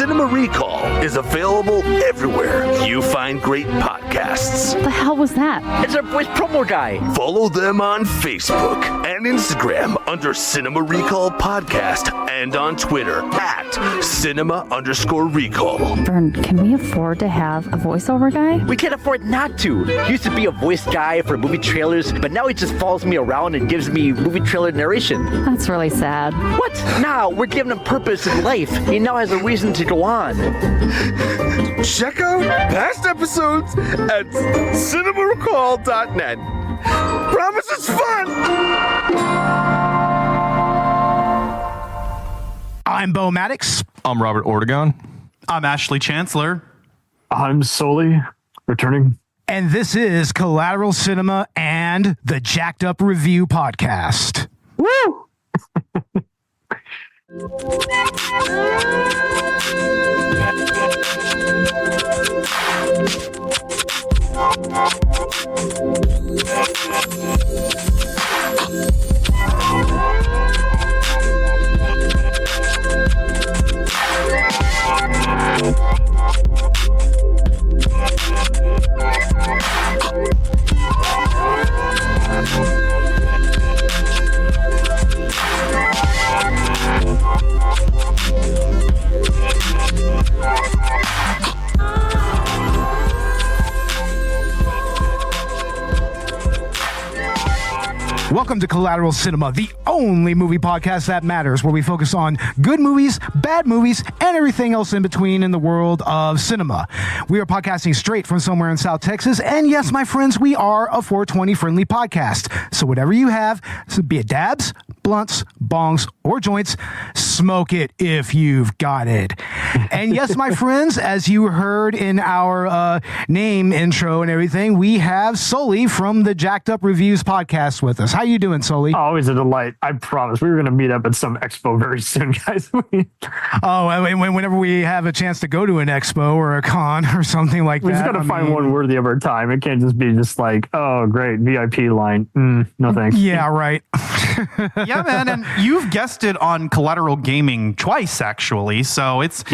Cinema Recall is available everywhere you find great podcasts. What the hell was that? It's our voice promo guy. Follow them on Facebook and Instagram under Cinema Recall Podcast and on Twitter at Cinema_Recall. Vern, can we afford to have a voiceover guy? We can't afford not to. He used to be a voice guy for movie trailers, but now he just follows me around and gives me movie trailer narration. That's really sad. What? Now we're giving him purpose in life. He now has a reason to go on. Check out past episodes at cinemarecall.net. Promise it's fun! I'm Bo Maddox. I'm Robert Ortegon. I'm Ashley Chancellor. I'm Sully, returning. And this is Collateral Cinema and the Jacked Up Review Podcast. Woo! Welcome to Collateral Cinema, the only movie podcast that matters, where we focus on good movies, bad movies, and everything else in between in the world of cinema. We are podcasting straight from somewhere in South Texas, and yes, my friends, we are a 420-friendly podcast. So whatever you have, be it dabs, blunts, bongs, or joints, smoke it if you've got it. And yes, my friends, as you heard in our name intro and everything, we have Sully from the Jacked Up Reviews podcast with us. How you doing, Sully? Always a delight. I promise. We were going to meet up at some expo very soon, guys. Whenever we have a chance to go to an expo or a con or something like that. We just got to find one worthy of our time. It can't just be just like, oh, great, VIP line. No thanks. Yeah, right. Yeah, man, and you've guested on Collateral Gaming twice, actually. So it's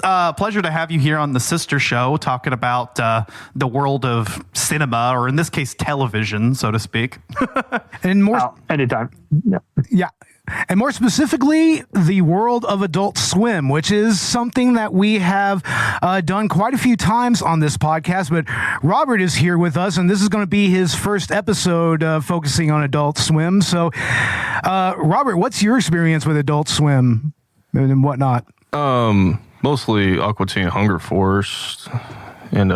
a pleasure to have you here on the sister show talking about the world of cinema, or in this case, television, so to speak. And more anytime. Yeah. And more specifically, the world of Adult Swim, which is something that we have done quite a few times on this podcast. But Robert is here with us, and this is going to be his first episode focusing on Adult Swim. So, Robert, what's your experience with Adult Swim and whatnot? Mostly Aqua Teen Hunger Force and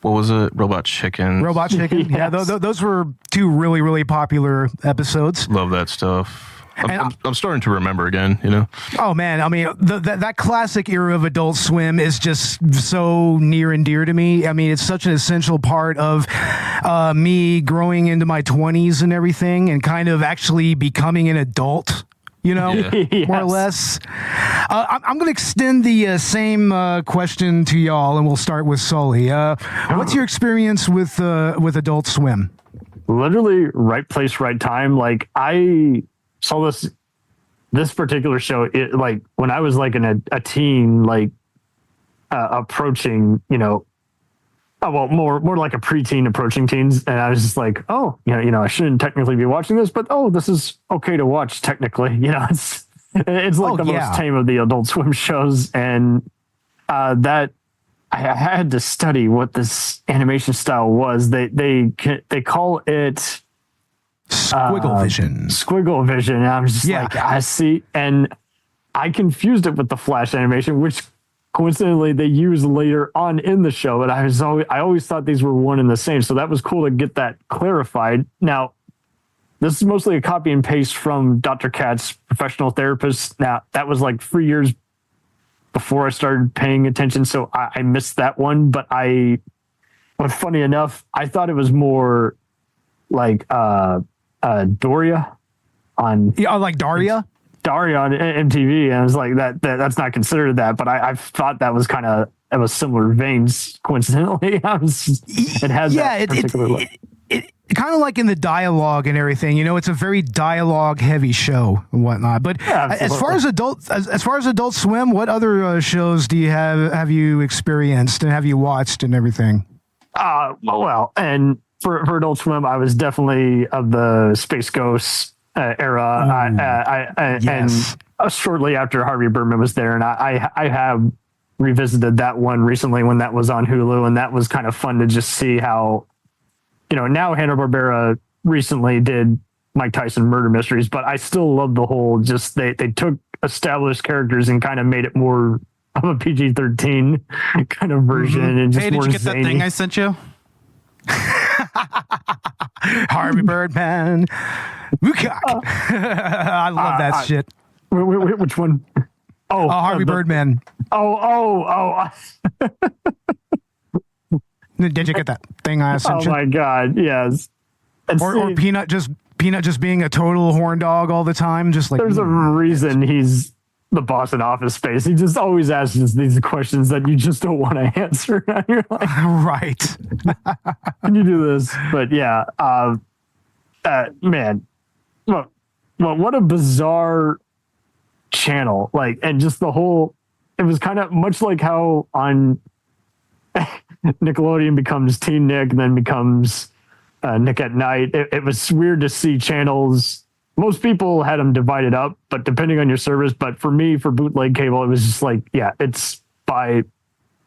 what was it? Robot Chicken. Robot Chicken. Yeah, those were two really, really popular episodes. Love that stuff. I'm starting to remember again, you know? Oh, man. I mean, that classic era of Adult Swim is just so near and dear to me. I mean, it's such an essential part of me growing into my 20s and everything, and kind of actually becoming an adult. You know, more or less. I'm going to extend the same question to y'all, and we'll start with Sully. What's your experience with Adult Swim? Literally, right place, right time. Like, I saw this particular show, like when I was like a teen, like approaching, more like a preteen approaching teens, and I was just like, oh, I shouldn't technically be watching this, but this is okay to watch technically. It's like the most tame of the Adult Swim shows, and that I had to study what this animation style was. They call it Squigglevision. Squigglevision. And I'm just like, I see, and I confused it with the Flash animation, which coincidentally they use later on in the show, but I always thought these were one and the same. So that was cool to get that clarified. Now, this is mostly a copy and paste from Dr. Katz, Professional Therapist. Now, that was like 3 years before I started paying attention, so I missed that one. But funny enough, I thought it was more like Doria on... Yeah, like Daria? Daria on MTV, and I was like, that's not considered that, but I thought that was kind of, it was similar veins, coincidentally. It has that particular look. kind of like in the dialogue and everything, it's a very dialogue heavy show and whatnot. But as far as Adult Swim, what other shows do you have you experienced and have you watched and everything? And for Adult Swim, I was definitely of the Space Ghost era. Yes. And shortly after Harvey Birdman was there, and I have revisited that one recently when that was on Hulu, and that was kind of fun to just see how, now Hanna-Barbera recently did Mike Tyson murder mysteries, but I still love the whole, just they took established characters and kind of made it more of a PG-13 kind of version. And just hey, did more you get zany. that thing I sent you? Harvey Birdman. Woodcock. I love that shit. Which one? Oh, Harvey Birdman. Oh. Did you get that thing I sent you? Oh my God, yes. Or Peanut just being a total horn dog all the time, just like there's a reason he's the boss in Office Space. He just always asks these questions that you just don't want to answer. You're like, right. Can you do this? But yeah, man, well, what a bizarre channel! Like, and just the whole. It was kind of much like how on Nickelodeon becomes Teen Nick, and then becomes Nick at Night. It was weird to see channels. Most people had them divided up, but depending on your service. But for me, for bootleg cable, it was just like, it's by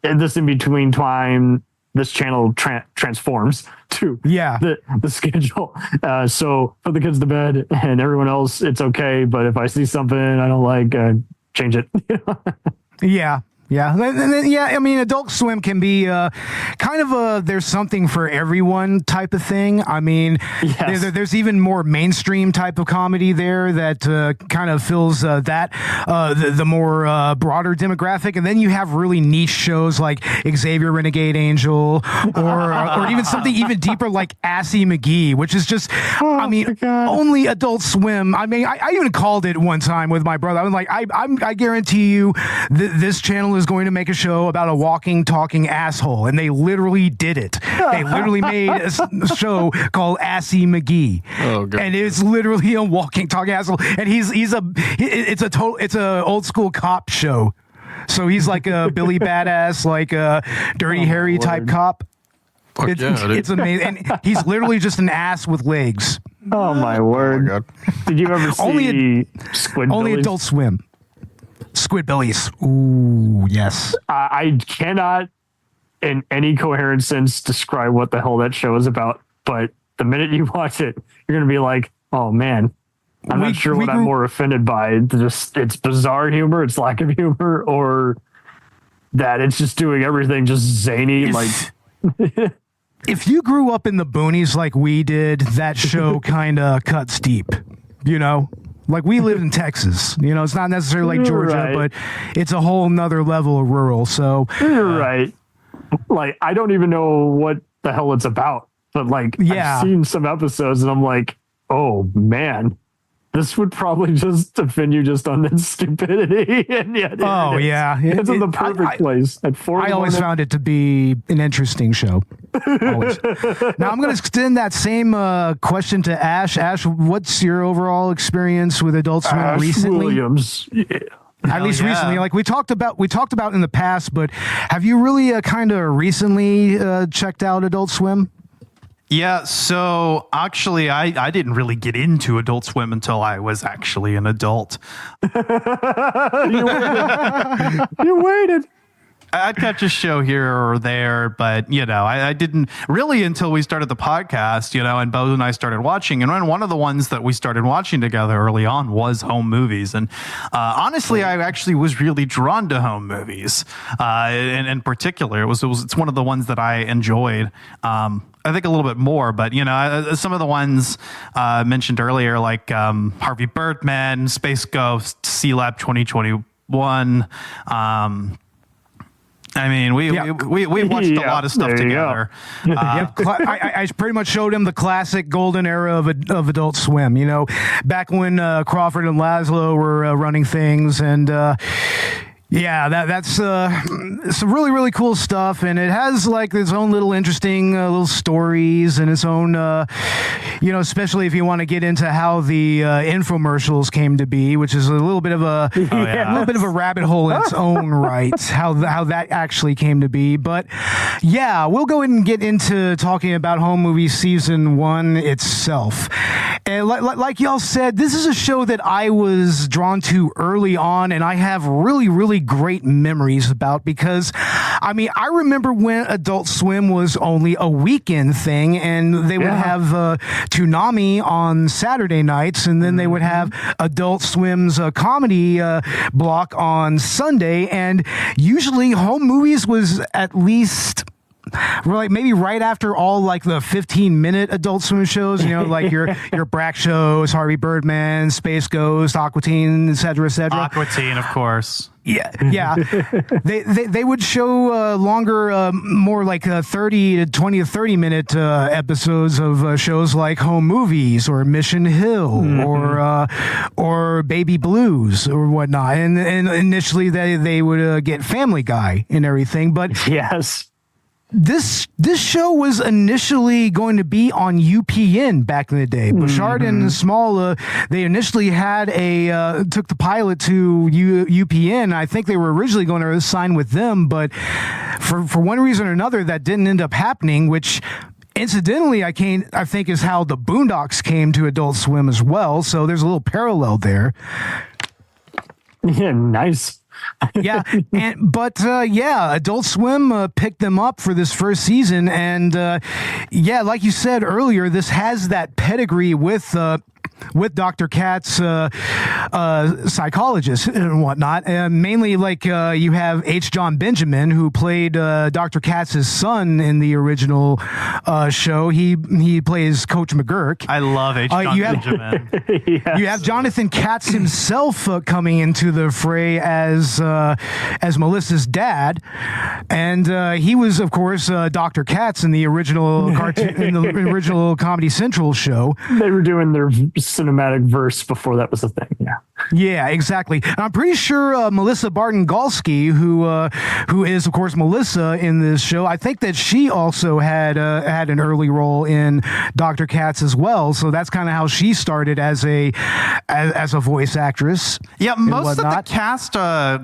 this in between time. This channel transforms to the schedule. So put the kids to bed, and everyone else, it's okay. But if I see something I don't like, change it. Yeah. I mean, Adult Swim can be kind of there's something for everyone type of thing. I mean, there's even more mainstream type of comedy there that kind of fills the more broader demographic. And then you have really niche shows like Xavier Renegade Angel or even something even deeper like Assy McGee, which is just, only Adult Swim. I mean, I even called it one time with my brother. I was like, I guarantee you this channel is going to make a show about a walking, talking asshole, and they literally did it. They literally made a show called Assy McGee, and it's literally a walking, talking asshole. And it's a old school cop show, so he's like a Billy Badass, like a Dirty Harry type cop. It's amazing, and he's literally just an ass with legs. Oh my word! God. Did you ever see Squidbillies? Only Adult Swim. Squidbillies. Ooh, yes. I cannot, in any coherent sense, describe what the hell that show is about. But the minute you watch it, you're going to be like, oh, man, I'm not sure what I'm more offended by. Just it's bizarre humor, it's lack of humor, or that it's just doing everything just zany. If you grew up in the boonies like we did, that show kind of cuts deep, Like, we live in Texas, it's not necessarily like Georgia, but it's a whole nother level of rural. So you're right. Like, I don't even know what the hell it's about, but I've seen some episodes and I'm like, oh man, this would probably just offend you just on its stupidity. And yet it's in the perfect place at 4. I always found it to be an interesting show. Always. Now I'm going to extend that same question to Ash. Ash, what's your overall experience with Adult Swim recently? Williams. Yeah. At least recently, like we talked about in the past, but have you really kind of recently checked out Adult Swim? Yeah, so actually, I didn't really get into Adult Swim until I was actually an adult. You waited. I'd catch a show here or there, but, I didn't really until we started the podcast, and Bo and I started watching. And one of the ones that we started watching together early on was home movies. And honestly, I actually was really drawn to home movies. In particular, it's one of the ones that I enjoyed. I think a little bit more, but some of the ones mentioned earlier, like Harvey Birdman, Space Ghost, Sea Lab 2021. I mean, we watched a lot of stuff together. I pretty much showed him the classic golden era of Adult Swim. Back when Crawford and Laszlo were running things, and Yeah, that's some really, really cool stuff, and it has like its own little interesting little stories and its own, especially if you want to get into how the infomercials came to be, which is a little bit of a little bit of a rabbit hole in its own right, how that actually came to be. But yeah, we'll go ahead and get into talking about Home Movie Season 1 itself. And like y'all said, this is a show that I was drawn to early on, and I have really, really great memories about, because I mean, I remember when Adult Swim was only a weekend thing, and they would have Toonami on Saturday nights, and then they would have Adult Swim's comedy block on Sunday, and usually Home Movies was at least like maybe right after all like the 15-minute Adult Swim shows, like your Brack shows, Harvey Birdman, Space Ghost, Aqua Teen, et cetera, et cetera. Aqua Teen, of course. Yeah. They would show longer, more like 20 to 30-minute episodes of shows like Home Movies or Mission Hill or Baby Blues or whatnot. And initially they would get Family Guy and everything, but yes. This show was initially going to be on UPN back in the day. Bouchard and Small, they initially had took the pilot to UPN. I think they were originally going to sign with them, but for one reason or another, that didn't end up happening, which incidentally, I think is how the Boondocks came to Adult Swim as well. So there's a little parallel there. Yeah, nice. Adult Swim picked them up for this first season, and like you said earlier, this has that pedigree with Dr. Katz, psychologist and whatnot. Mainly, like you have H. John Benjamin, who played Dr. Katz's son in the original show. He plays Coach McGurk. I love H. John Benjamin. Yes. You have Jonathan Katz himself coming into the fray as Melissa's dad, and he was, of course, Dr. Katz in the original cartoon, in the original Comedy Central show. They were doing their cinematic verse before that was a thing. Yeah, exactly. And I'm pretty sure Melissa Bardin Galsky, who is of course Melissa in this show, I think that she also had an early role in Dr. Katz as well. So that's kind of how she started as a voice actress. Yeah, most of the cast,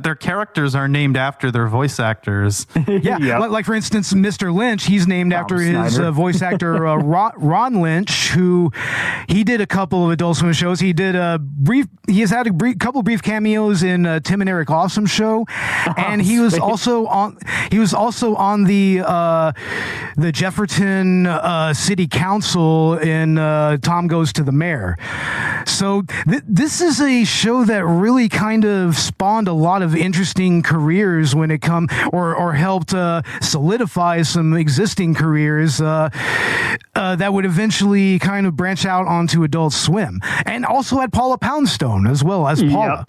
their characters are named after their voice actors. Yeah, yep. Like for instance, Mr. Lynch, he's named after his voice actor Ron Lynch, who he did a couple of Adult Swim shows. He has had a couple brief cameos in Tim and Eric Awesome Show, and he was also on the Jefferson City Council in Tom Goes to the Mayor. So this is a show that really kind of spawned a lot of interesting careers when it come or helped solidify some existing careers that would eventually kind of branch out onto Adult Swim, and also had Paula Poundstone as well as Paula.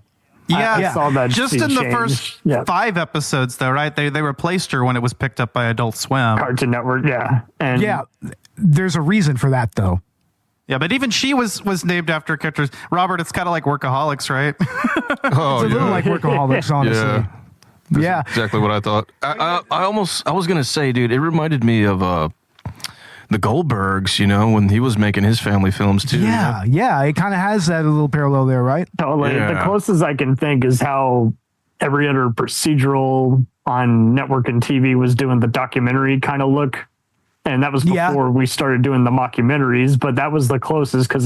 Yeah, I saw that. Just in the first 5 episodes, though, right? They replaced her when it was picked up by Adult Swim. Cartoon Network, and there's a reason for that, though. Yeah, but even she was named after characters. Robert, it's kind of like Workaholics, right? It's a little like Workaholics, honestly. That's exactly what I thought. I was gonna say, dude, it reminded me of the Goldbergs, when he was making his family films too. Yeah, it kind of has that little parallel there, right? Totally. The closest I can think is how every other procedural on network and TV was doing the documentary kind of look. And that was before we started doing the mockumentaries, but that was the closest because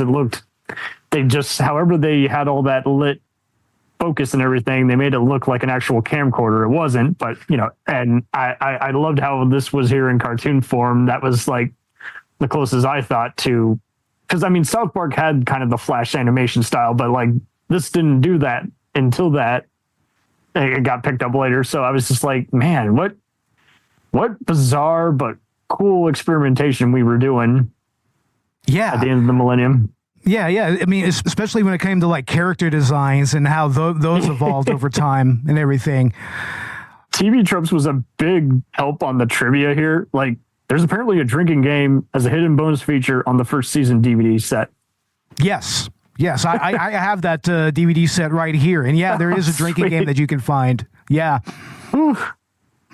however they had all that lit focus and everything, they made it look like an actual camcorder. It wasn't, but and I loved how this was here in cartoon form. That was like the closest I thought to, because I mean, South Park had kind of the flash animation style, but like this didn't do that until that it got picked up later. So I was just like, man, what bizarre but cool experimentation we were doing. At the end of the millennium. Yeah. I mean, especially when it came to like character designs and how those evolved over time and everything. TV Tropes was a big help on the trivia here. Like, there's apparently a drinking game as a hidden bonus feature on the first season DVD set. Yes, I have that DVD set right here, and there is a drinking game that you can find. Yeah.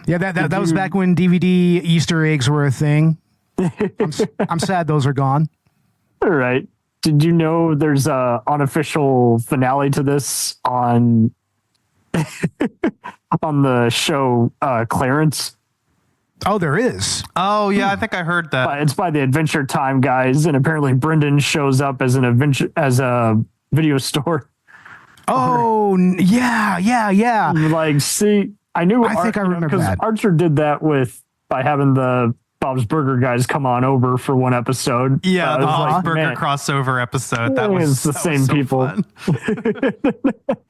Yeah, that was back when DVD Easter eggs were a thing. I'm sad those are gone. All right. Did you know there's a unofficial finale to this on on the show Clarence? Oh, there is. Oh yeah, I think I heard that. It's by the Adventure Time guys, and apparently Brendon shows up as a video store. Oh yeah. Like, see, I knew. I think I remember that. Archer did that by having the Bob's Burger guys come on over for one episode. Yeah, the Bob's Burger crossover episode. That was the same people.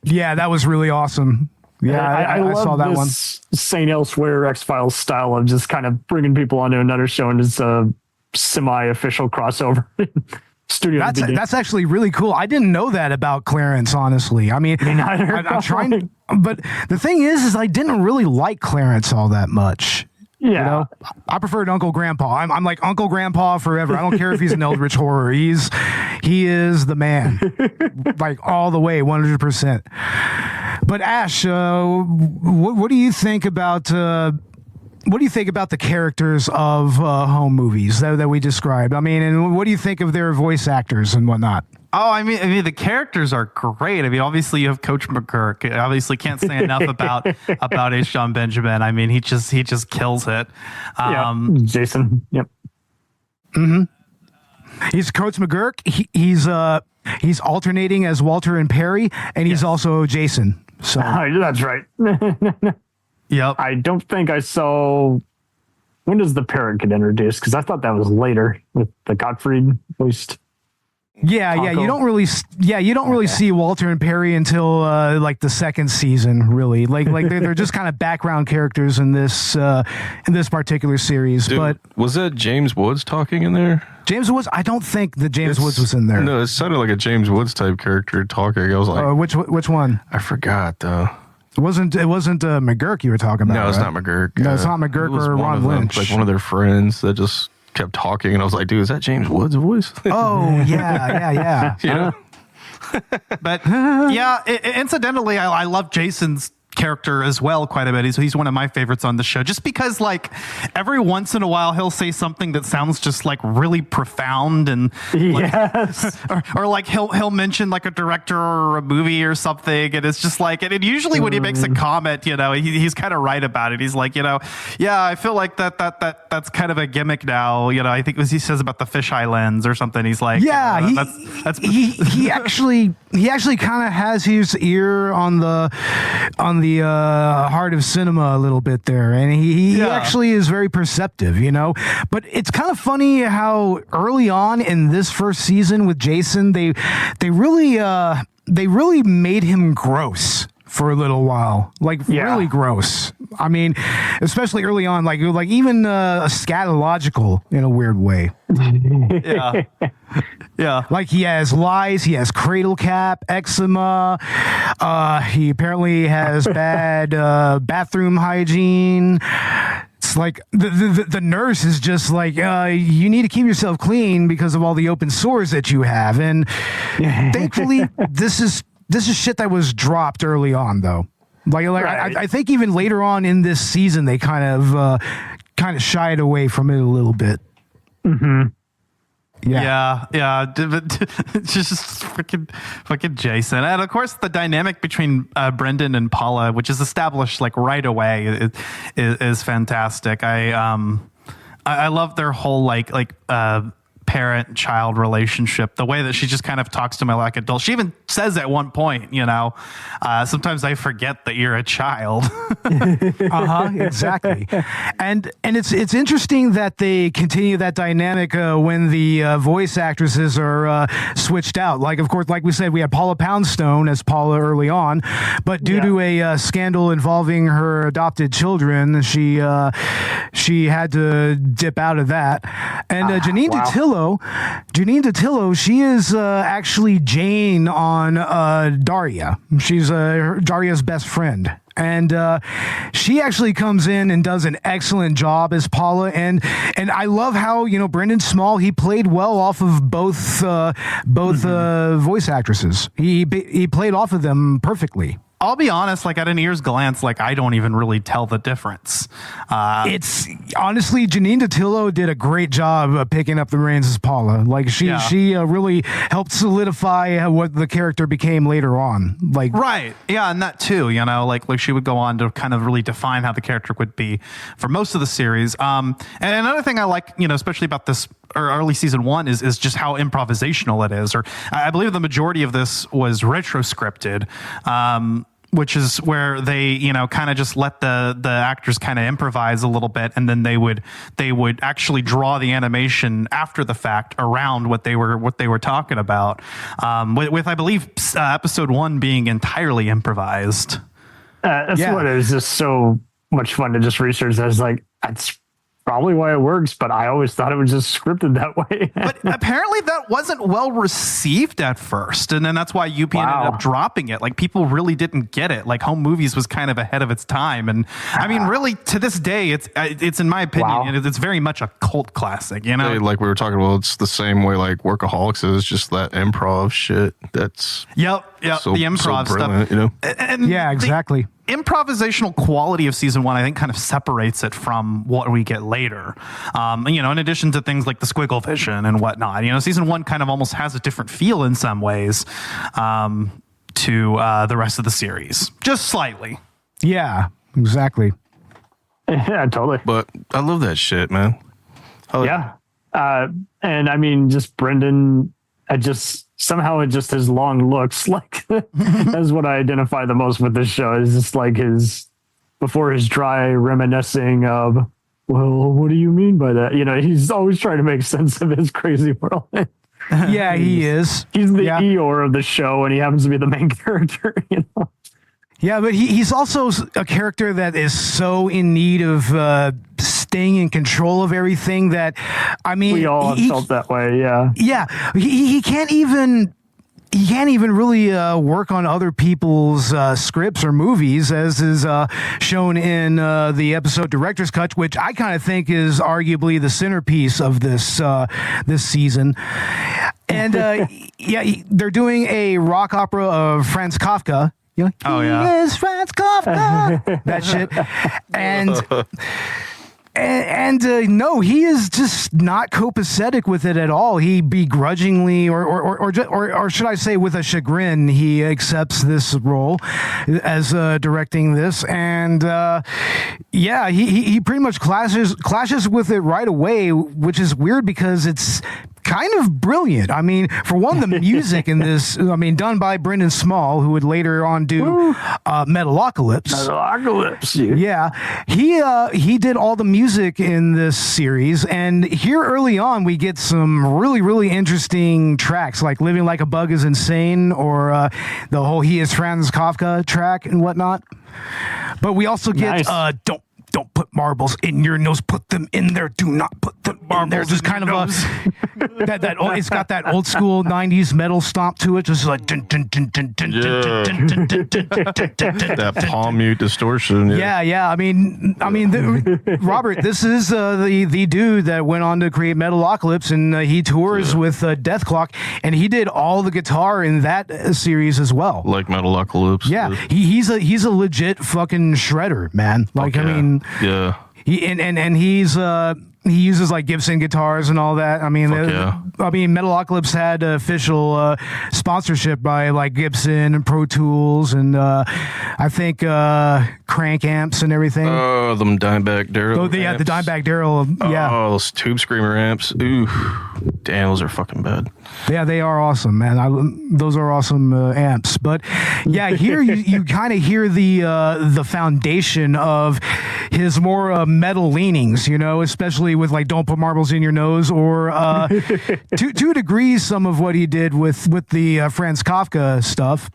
Yeah, that was really awesome. Yeah, I saw that one. St. Elsewhere X-Files style of just kind of bringing people onto another show, and it's a semi-official crossover. Studio. That's actually really cool. I didn't know that about Clarence, honestly. I mean, I'm trying, but the thing is I didn't really like Clarence all that much. Yeah, you know, I preferred Uncle Grandpa. I'm like Uncle Grandpa forever. I don't care if he's an Eldritch horror. He is the man, like all the way, 100%. But Ash, what do you think about? What do you think about the characters of home movies that we described? I mean, and what do you think of their voice actors and whatnot? Oh, I mean, the characters are great. I mean, obviously you have Coach McGurk. I obviously can't say enough about H. John Benjamin. I mean, he just kills it. Jason. Yep. Mm-hmm. He's Coach McGurk. He's alternating as Walter and Perry, and he's also Jason. So that's right. Yep. I don't think I saw. When does the parrot get introduced? Because I thought that was later with the Gottfried voiced. Yeah. You don't really see Walter and Perry until like the second season. Really, like they're just kind of background characters in this particular series. Dude, but was that James Woods talking in there? James Woods? I don't think that James Woods was in there. No, it sounded like a James Woods type character talking. I was like, which one? I forgot though. It wasn't McGurk you were talking about. No, it's right? not McGurk. No, it's not McGurk or Ron Lynch. Like one of their friends that just kept talking, and I was like, dude, is that James Woods' voice? Oh, yeah. You know? But yeah, incidentally, I love Jason's character as well quite a bit. He's one of my favorites on the show, just because like every once in a while he'll say something that sounds just like really profound, and like, yes, or like he'll mention like a director or a movie or something, and it's just like, and usually when he makes a comment, you know, he's kind of right about it. He's like, you know, yeah, I feel like that's kind of a gimmick now. You know, I think it was he says about the fisheye lens or something. He's like, yeah, you know, he actually kind of has his ear on the heart of cinema a little bit there, and he actually is very perceptive, you know. But it's kind of funny how early on in this first season with Jason, they really made him gross for a little while, really gross. I mean, especially early on, like even scatological in a weird way. Yeah. Like he has lice, he has cradle cap, eczema. He apparently has bad bathroom hygiene. It's like the nurse is just like, you need to keep yourself clean because of all the open sores that you have. And thankfully, this is shit that was dropped early on, though. Right. I think even later on in this season, they kind of shied away from it a little bit. Mm-hmm. Yeah. Just freaking Jason, and of course the dynamic between Brendon and Paula, which is established like right away, is fantastic. I love their whole like parent-child relationship, the way that she just kind of talks to me like adult. She even says at one point, you know, sometimes I forget that you're a child. Exactly. And it's interesting that they continue that dynamic when the voice actresses are switched out. Like, of course, like we said, we had Paula Poundstone as Paula early on, but due to a scandal involving her adopted children, she had to dip out of that. And Janine Ditullio, she is actually Jane on Daria. She's Daria's best friend. And she actually comes in and does an excellent job as Paula. And I love how, you know, Brendon Small, he played well off of both voice actresses. He played off of them perfectly. I'll be honest, like at an ear's glance, like I don't even really tell the difference. It's honestly, Janine Ditullio did a great job of picking up the reins as Paula. Like she really helped solidify what the character became later on. Like right, yeah, and that too. You know, like she would go on to kind of really define how the character would be for most of the series. And another thing I like, you know, especially about this early season 1 is just how improvisational it is. Or I believe the majority of this was retroscripted. Which is where they, you know, kind of just let the actors kind of improvise a little bit, and then they would actually draw the animation after the fact around what they were talking about. With I believe episode 1 being entirely improvised. That's what it is. Just so much fun to just research. I was like, that's probably why it works, but I always thought it was just scripted that way. But apparently that wasn't well received at first, and then that's why UP ended up dropping it. Like people really didn't get it. Like home movies was kind of ahead of its time, and I mean, really to this day, it's in my opinion, it's very much a cult classic. You know, like we were talking about, it's the same way like Workaholics is, just that improv shit. That's the improv stuff. You know, and yeah, exactly. Improvisational quality of season 1, I think, kind of separates it from what we get later. You know, in addition to things like the Squigglevision and whatnot, you know, season 1 kind of almost has a different feel in some ways to the rest of the series, just slightly. Yeah, exactly. Yeah, totally. But I love that shit, man. Yeah, and I mean, just Brendon. Somehow his long looks like that's what I identify the most with this show. Is just like his dry reminiscing of, well, what do you mean by that? You know, he's always trying to make sense of his crazy world. Yeah, he is. He's the Eeyore of the show, and he happens to be the main character. You know. Yeah, but he's also a character that is so in need of staying in control of everything that, I mean, we all felt that way. Yeah. Yeah, he can't even really work on other people's scripts or movies, as is shown in the episode Director's Cut, which I kind of think is arguably the centerpiece of this season. And they're doing a rock opera of Franz Kafka. You know, he is Franz Kafka. That shit. And no, he is just not copacetic with it at all. He begrudgingly, or should I say, with a chagrin, he accepts this role as directing this, and he pretty much clashes with it right away, which is weird because it's kind of brilliant. I mean, for one, the music in this, I mean, done by Brendon Small, who would later on do Metalocalypse. Metalocalypse. Yeah, he did all the music in this series, and here early on we get some really, really interesting tracks, like "Living Like a Bug Is Insane" or the whole "He Is Franz Kafka" track and whatnot. But we also get Don't put marbles in your nose. Put them in there. Do not put them in there. Just kind of it's got that old school '90s metal stomp to it. Just like that palm mute distortion. Yeah. I mean, Robert, this is the dude that went on to create Metalocalypse, and he tours with Death Clock, and he did all the guitar in that series as well. Like Metalocalypse. Yeah, he's a legit fucking shredder, man. Like, I mean. Yeah. He uses like Gibson guitars and all that. I mean, Metalocalypse had official sponsorship by like Gibson and Pro Tools and I think crank amps and everything. Oh, them Dimebag Darrell. Oh, yeah, the Dimebag Darrell. Yeah. Oh, those Tube Screamer amps. Ooh, damn, those are fucking bad. Yeah, they are awesome, man. Those are awesome amps. But yeah, here you kind of hear the foundation of his more metal leanings, you know, especially with like "Don't Put Marbles in Your Nose" or to degrees some of what he did with the Franz Kafka stuff.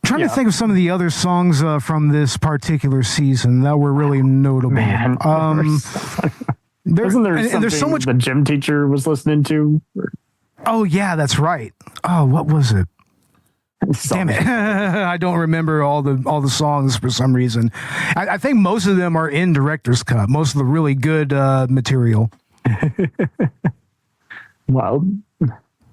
Trying to think of some of the other songs from this particular season that were really notable. Man, wasn't there something so much the gym teacher was listening to? Oh yeah, that's right. Oh, what was it? Damn it. I don't remember all the songs for some reason. I think most of them are in Director's Cut. Most of the really good material. Wow.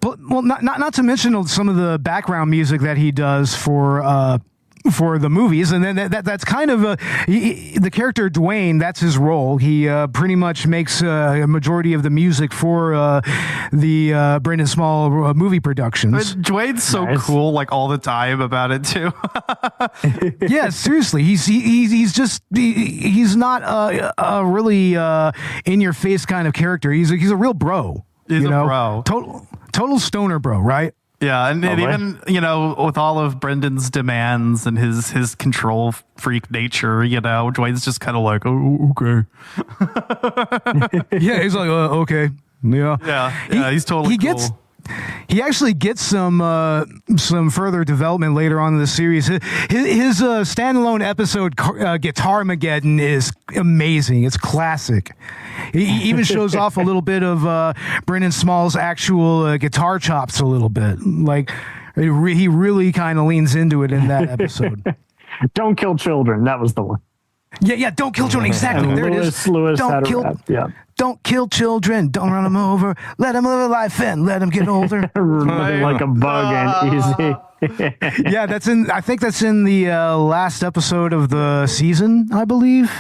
But, well, not to mention some of the background music that he does for for the movies, and then that's kind of the character Dwayne. That's his role. He pretty much makes a majority of the music for the Brendon Small movie productions. But Dwayne's so cool, like all the time about it too. Yeah, seriously, he's not a really in your face kind of character. He's a real bro. He's a bro. Total stoner bro, right? Yeah, and even, with all of Brendon's demands and his control freak nature, Dwayne's just kind of like, oh, okay. Yeah, he's like, okay. Yeah, he's totally cool. He actually gets some further development later on in the series. His standalone episode, Guitarmageddon, is amazing. It's classic. He even shows off a little bit of Brendon Small's actual guitar chops a little bit. Like, he really kind of leans into it in that episode. Don't kill children. That was the one. Yeah, don't kill children. Exactly. There it is. Lewis don't kill. Don't kill children. Don't run them over. Let them live a life and let them get older. Like a bug and easy. Yeah, I think that's in the last episode of the season, I believe.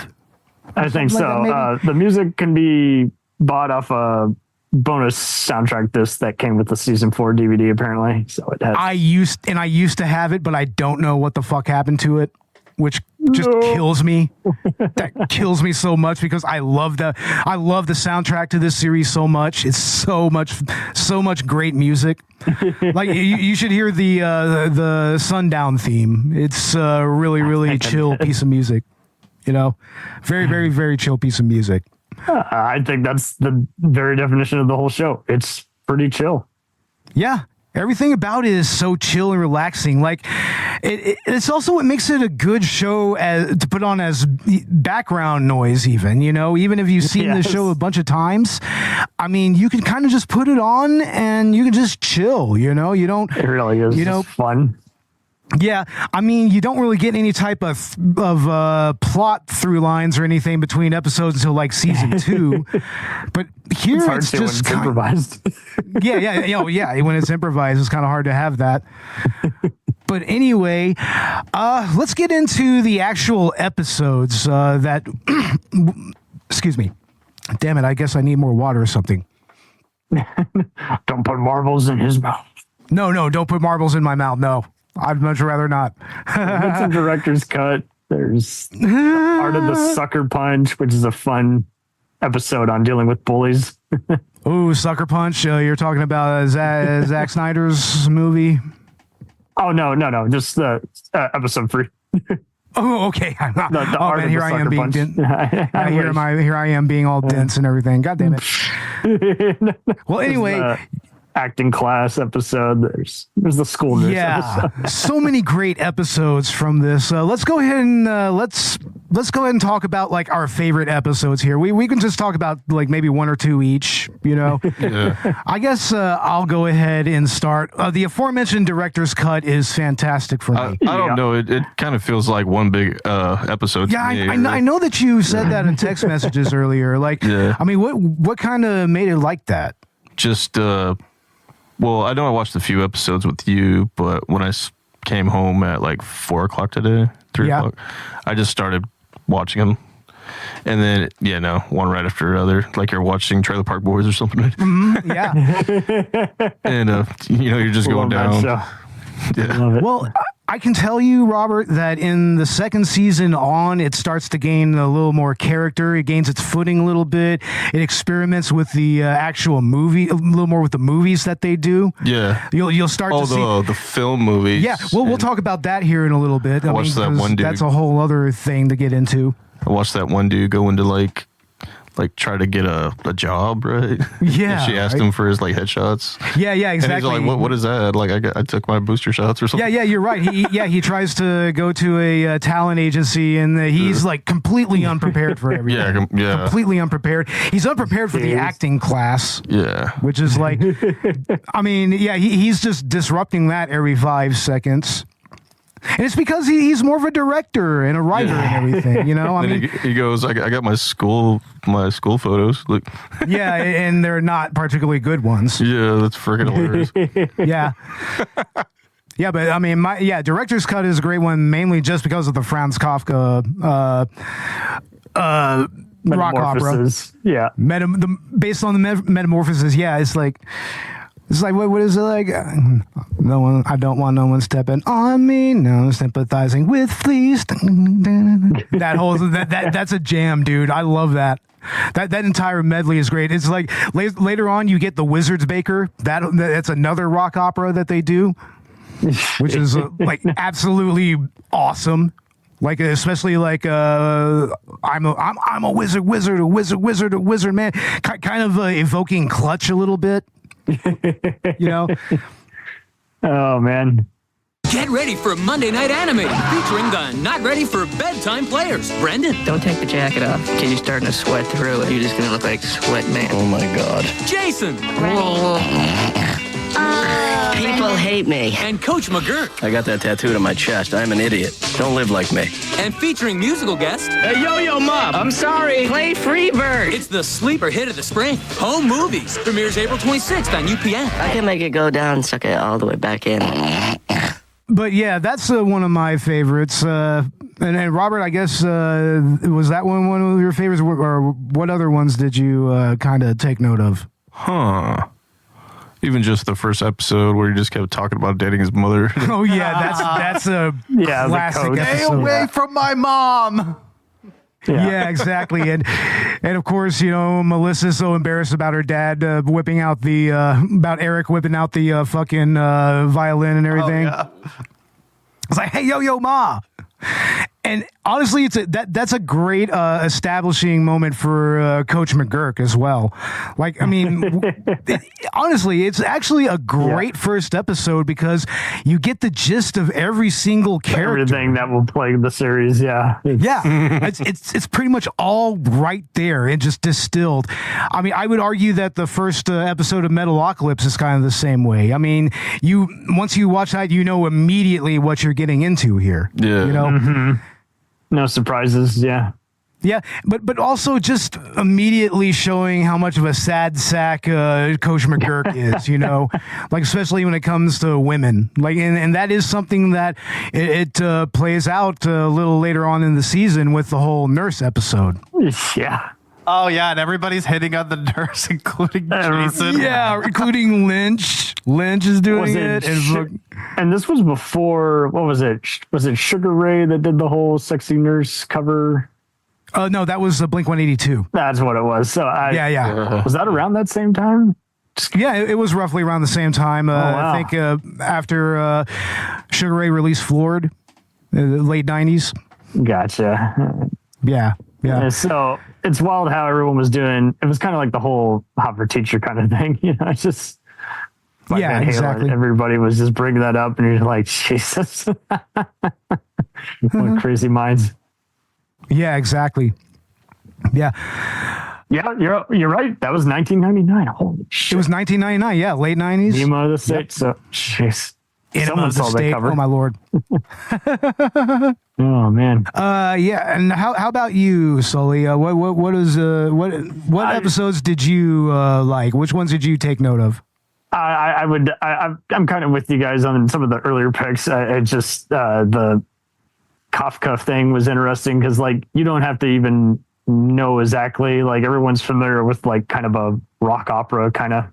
I think so. Like the music can be bought off a bonus soundtrack disc that came with the season 4 DVD, apparently. So it has. I used to have it, but I don't know what the fuck happened to it, which just kills me. That kills me so much because I love the soundtrack to this series so much. It's so much great music. Like you should hear the Sundown theme. It's a really chill piece of music. Very, very, very chill piece of music. I think that's the very definition of the whole show. It's pretty chill. Yeah. Everything about it is so chill and relaxing. Like it's also what makes it a good show to put on as background noise. Even even if you've seen the show a bunch of times, I mean, you can kind of just put it on and you can just chill. You don't. It really is. It's fun. Yeah, I mean, you don't really get any type of plot through lines or anything between episodes until like season 2, but here it's just improvised. Yeah. When it's improvised, it's kind of hard to have that. But anyway, let's get into the actual episodes. Excuse me. Damn it! I guess I need more water or something. Don't put marbles in his mouth. No, don't put marbles in my mouth. No. I'd much rather not. It's a director's cut. There's Art of the Sucker Punch, which is a fun episode on dealing with bullies. Ooh, Sucker Punch. You're talking about Zack Snyder's movie? Oh, no. Just the episode 3. Oh, okay. The Art of here the I am Sucker being Punch. Here I am being all dense and everything. God damn it. Well, anyway. Acting class episode. There's the school nurse episode. So many great episodes from this. Let's go ahead and let's go ahead and talk about like our favorite episodes here. We can just talk about like maybe 1 or 2 each. Yeah. I guess I'll go ahead and start. The aforementioned director's cut is fantastic for me. I don't know. It kind of feels like one big episode. Yeah, to me. I know that you said that in text messages earlier. Like, I mean, what kind of made it like that? Just well, I know I watched a few episodes with you, but when I came home at like 4 o'clock today, 3 o'clock, I just started watching them. And then, one right after another, like you're watching Trailer Park Boys or something. Mm-hmm, yeah. And, you're just going down. Yeah. Well, I can tell you, Robert, that in the second season on, it starts to gain a little more character. It gains its footing a little bit. It experiments with the actual movie, a little more with the movies that they do. Yeah. You'll start to see the film movies. Yeah, we'll talk about that here in a little bit. I watched that one dude. That's a whole other thing to get into. I watched that one dude go into like try to get a job, right? Yeah. And she asked him for his like headshots. Yeah, exactly. And he's like, what is that? Like I took my booster shots or something. Yeah, you're right. He tries to go to a talent agency and he's like completely unprepared for everything. Yeah. Completely unprepared. He's unprepared for the acting class. Yeah. Which is like, I mean, he's just disrupting that every 5 seconds. And it's because he's more of a director and a writer and everything, I mean, he goes, I got my school photos. Look. Yeah, and they're not particularly good ones. Yeah, that's freaking hilarious. Yeah. Yeah, but I mean, director's cut is a great one, mainly just because of the Franz Kafka rock opera. Yeah, based on the metamorphosis. Yeah, it's like what is it like? No one. I don't want no one stepping on me. No sympathizing with fleas. That whole that's a jam, dude. I love that. That entire medley is great. It's like later on you get the Wizard's Baker. That's another rock opera that they do, which is like absolutely awesome. Like especially like I'm a wizard man, kind of evoking Clutch a little bit, you know. Oh man. Get ready for Monday Night Anime, featuring the not ready for bedtime players. Brendon. Don't take the jacket off. Kid, you're starting to sweat through it. You're just gonna look like Sweat Man. Oh my God. Jason. People hate me. And Coach McGurk. I got that tattooed on my chest. I'm an idiot. Don't live like me. And featuring musical guest. Hey, Yo-Yo Mob. I'm sorry. Play Freebird. It's the sleeper hit of the spring. Home Movies. Premieres April 26th on UPN. I can make it go down, suck it all the way back in. But yeah, that's one of my favorites. And Robert, I guess, was that one of your favorites? Or what other ones did you kind of take note of? Huh. Even just the first episode where he just kept talking about dating his mother. Oh yeah, that's a classic episode. Stay away from my mom. Yeah, exactly. And of course, you know, Melissa's so embarrassed about her dad whipping out about Eric whipping out the fucking violin and everything. Oh, yeah. It's like, hey, yo, ma. And honestly, that's a great establishing moment for Coach McGurk as well. Like, I mean, honestly, it's actually a great first episode because you get the gist of every single character. Everything that will plague the series, yeah. It's pretty much all right there and just distilled. I mean, I would argue that the first episode of Metalocalypse is kind of the same way. I mean, once you watch that, you know immediately what you're getting into here. Yeah. You know? Mm-hmm. No surprises, yeah. Yeah, but also just immediately showing how much of a sad sack Coach McGurk is, you know, like especially when it comes to women, like, and that is something that it plays out a little later on in the season with the whole nurse episode. Yeah. Oh yeah, and everybody's hitting on the nurse, including Jason. Yeah, including Lynch. Lynch is doing it. And this was before, what was it? Was it Sugar Ray that did the whole sexy nurse cover? No, that was Blink-182. That's what it was. So yeah. Was that around that same time? Yeah, it was roughly around the same time. Wow. I think after Sugar Ray released Floored, late 90s. Gotcha. Yeah. And so it's wild how everyone was doing. It was kind of like the whole hot for teacher kind of thing. You know, it's just. Yeah, exactly. Everybody was just bringing that up, and you're like, Jesus. What crazy minds. Yeah, exactly. Yeah. Yeah, you're right. That was 1999. Holy shit. It was 1999. Yeah, late 90s. Enema of the State. So, jeez. Enema of the State. Oh my lord. Oh man. Yeah. And how about you, Sully? What episodes did you like? Which ones did you take note of? I'm kind of with you guys on some of the earlier picks. It just the Kafka thing was interesting because like you don't have to even know exactly, like everyone's familiar with like kind of a rock opera kind of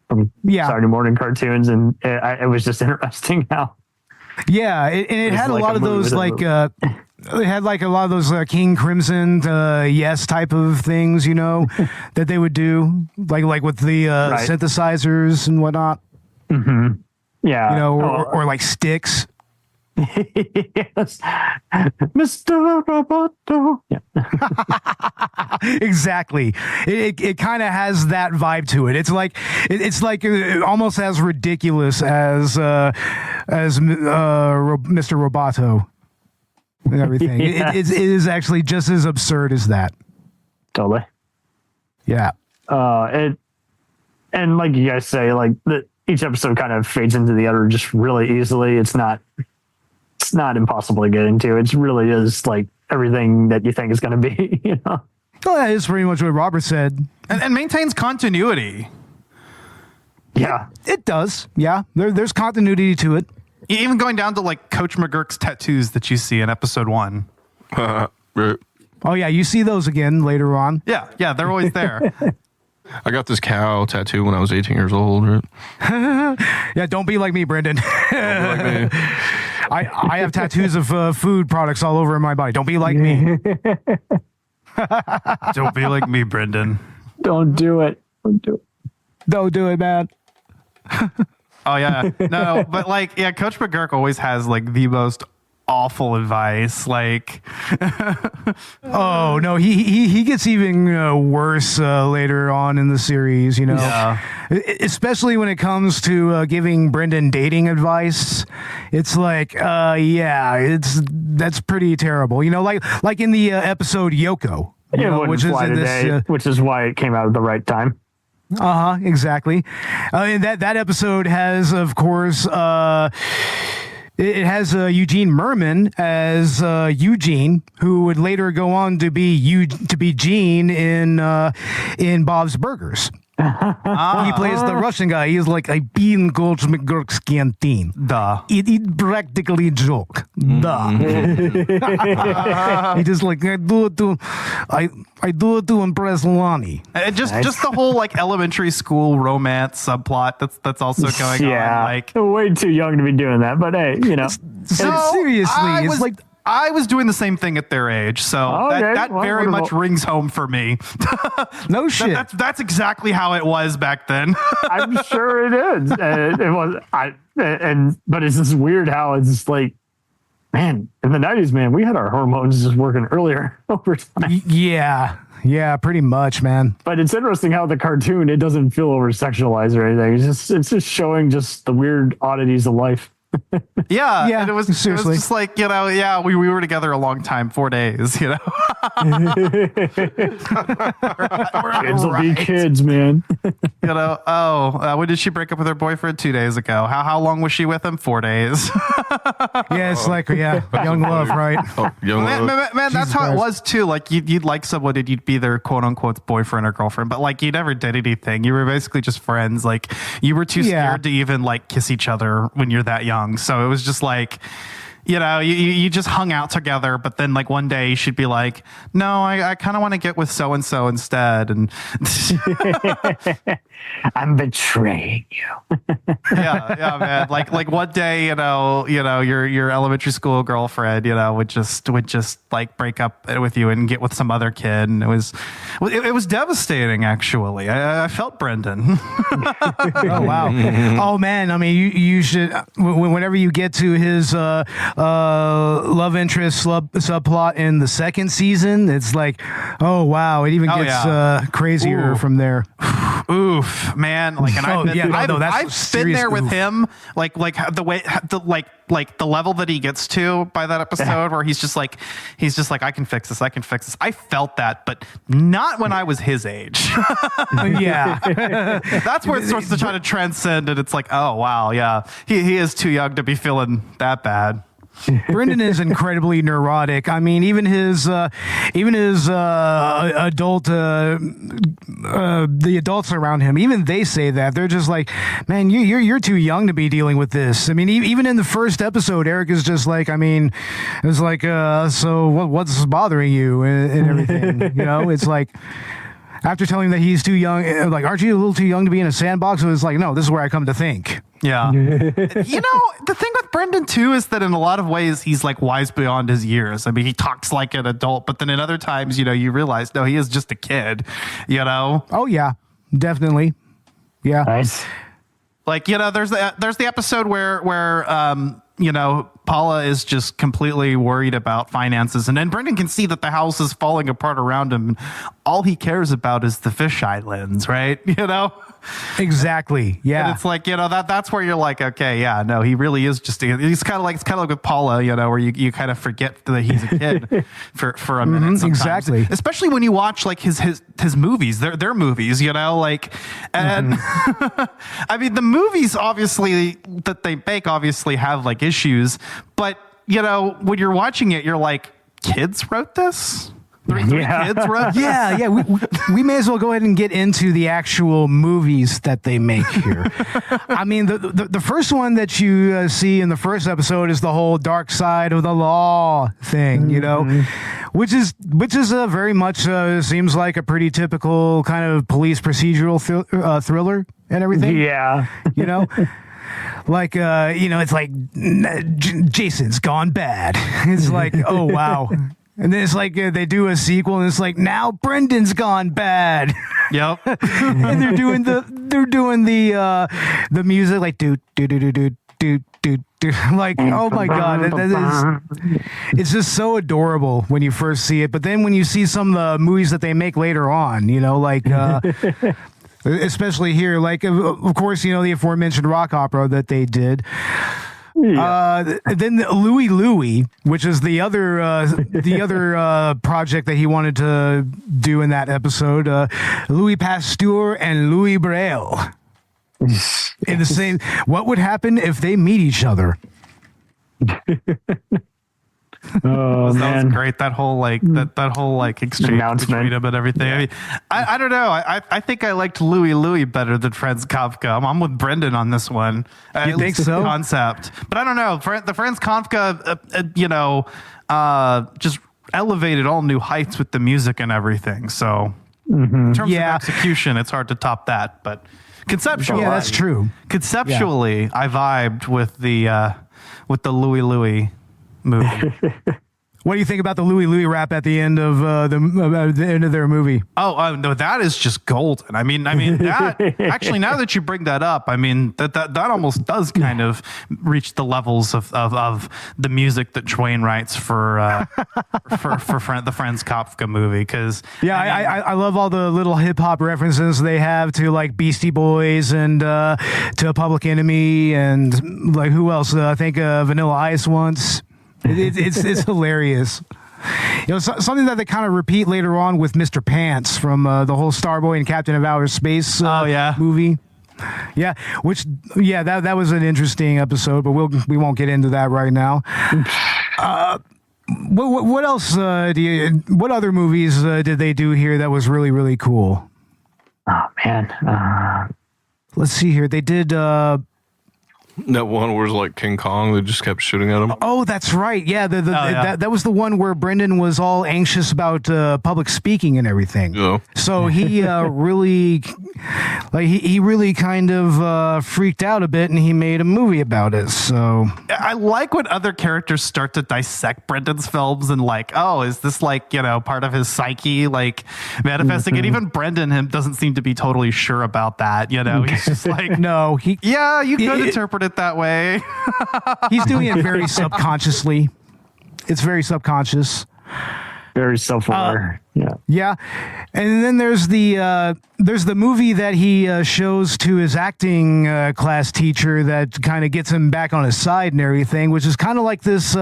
from Saturday morning cartoons, and it was just interesting how. Yeah, it had like a lot of those like it had like a lot of those King Crimson yes type of things, you know, that they would do like with the synthesizers and whatnot. Mm-hmm. Yeah, you know, or like Styx. Yes, Mr. Roboto. Yeah. Exactly. It kind of has that vibe to it. It's like almost as ridiculous as Mr. Roboto and everything. Yes. It is actually just as absurd as that. Totally. Yeah. And like you guys say, like each episode kind of fades into the other just really easily. It's not impossible to get into. It really is like everything that you think is going to be, you know? Well, that is pretty much what Robert said. And maintains continuity. Yeah. It does. Yeah. There's continuity to it. Even going down to like Coach McGurk's tattoos that you see in episode 1. Right. Oh yeah, you see those again later on. Yeah, they're always there. I got this cow tattoo when I was 18 years old. Right? Yeah, don't be like me, Brendon. Don't be like me. I have tattoos of food products all over my body. Don't be like me. Don't be like me, Brendon. Don't do it. Don't do it, man. Oh yeah, no, but like, yeah, Coach McGurk always has like the most awful advice. Like, oh no, he gets even worse later on in the series. You know, especially when it comes to giving Brendon dating advice. It's like, that's pretty terrible. You know, like in the episode Yoko. Which is why it came out at the right time. Exactly. And that episode has, of course, it has Eugene Merman as Eugene, who would later go on to be Gene in Bob's Burgers. He plays the Russian guy. He's like, I've been Coach McGurk's canteen. Duh. It practically joke. Duh. He just like, I do it to impress Lonnie. And just the whole like elementary school romance subplot that's also going on. Like, way too young to be doing that, but hey, you know. Seriously, I was doing the same thing at their age, so that very much rings home for me. No shit. That's exactly how it was back then. I'm sure it is. It was. But it's just weird how it's just like, man, in the 90s, man, we had our hormones just working earlier over time. Yeah, pretty much, man. But it's interesting how the cartoon, it doesn't feel over sexualized or anything. It's just showing just the weird oddities of life. Yeah, and it was just like, you know, we were together a long time, 4 days, you know. Kids will be kids, man. You know, when did she break up with her boyfriend? 2 days ago. How long was she with him? 4 days. Yeah, it's like, young love, right? Young love. Man, that's how it was too. Like you'd like someone and you'd be their quote unquote boyfriend or girlfriend, but like you never did anything. You were basically just friends. Like you were too scared to even like kiss each other when you're that young. So it was just like, you know, you just hung out together, but then like one day she'd be like, no, I kind of want to get with so-and-so instead. And I'm betraying you. yeah, man. Like one day, you know, your elementary school girlfriend, you know, would just like break up with you and get with some other kid. And it was devastating, actually. I felt Brendon. Oh, wow. Oh man. I mean, you should, whenever you get to his, love interest subplot in the second season, it's like, oh wow, it even gets crazier from there. Oof, man! Like, and I've been there with him. Like the level that he gets to by that episode, where he's just like, I can fix this. I felt that, but not when I was his age. Yeah, that's where it starts to try to transcend, and it's like, oh wow, yeah, he is too young to be feeling that bad. Brendon is incredibly neurotic. I mean, even his adult, the adults around him, even they say that. They're just like, man, you're too young to be dealing with this. I mean, even in the first episode, Eric is just like, I mean, it's like, so what's bothering you and everything? You know, it's like, after telling him that he's too young, like, aren't you a little too young to be in a sandbox? So it's like, no, this is where I come to think. Yeah. You know, the thing with Brendon too is that in a lot of ways he's like wise beyond his years. I mean, he talks like an adult, but then in other times, you know, you realize, no, he is just a kid, you know? Oh yeah, definitely. Yeah. Nice. Like, you know, there's the episode where you know, Paula is just completely worried about finances, and then Brendon can see that the house is falling apart around him, and all he cares about is the fisheye lens, right? You know? Exactly. Yeah. And it's like, you know, that's where you're like, okay, yeah, no, he really is just, it's kind of like with Paula, you know, where you kind of forget that he's a kid for a minute sometimes. Exactly. Especially when you watch like his movies, their movies, you know, like, and I mean, the movies obviously that they make obviously have like issues, but you know, when you're watching it, you're like, kids wrote this? Three kids, right? Yeah. We may as well go ahead and get into the actual movies that they make here. I mean, the first one that you see in the first episode is the whole dark side of the law thing, you know, which is very much seems like a pretty typical kind of police procedural thriller and everything. Yeah, you know. Like, it's like Jason's gone bad. It's like, oh, wow. And then it's like they do a sequel, and it's like now Brendon's gone bad. Yep. And they're doing the music like do. Like, oh my God, it's just so adorable when you first see it. But then when you see some of the movies that they make later on, you know, like. Especially here, like, of course, you know, the aforementioned rock opera that they did. Yeah. Then Louie Louie, which is the other project that he wanted to do in that episode, Louis Pasteur and Louis Braille. In the same, what would happen if they meet each other? Oh, that was great. That whole exchange between them and everything. Yeah. I mean, I don't know. I think I liked Louie better than Franz Kafka. I'm with Brendon on this one. You think so? Concept, but I don't know. The Franz Kafka, just elevated all new heights with the music and everything. So in terms of execution, it's hard to top that. But conceptually, that's true. Conceptually, I vibed with the Louie movie. What do you think about the Louie Louie rap at the end of the end of their movie? Oh no, that is just golden. I mean that actually, now that you bring that up, I mean that almost does kind of reach the levels of the music that Twain writes for the Franz Kafka movie. Because I love all the little hip hop references they have to like Beastie Boys and to Public Enemy and like who else? I think Vanilla Ice once. It's hilarious. You know, something that they kind of repeat later on with Mr. Pants from the whole Starboy and Captain of Outer Space movie. Yeah, that was an interesting episode, but we won't get into that right now. What else what other movies did they do here that was really, really cool? Oh man. Let's see here. They did that one where it was like King Kong, they just kept shooting at him. Oh, that's right. Yeah, that was the one where Brendon was all anxious about public speaking and everything. Yeah. So he really, he really kind of freaked out a bit, and he made a movie about it. So I like when other characters start to dissect Brendon's films and like, oh, is this like, you know, part of his psyche, like manifesting? And even Brendon doesn't seem to be totally sure about that. You know, he's just like, no, you could interpret it that way. He's doing it very subconsciously. It's very subconscious. Very self-aware. Yeah. And then there's the movie that he shows to his acting class teacher that kind of gets him back on his side and everything, which is kind of like this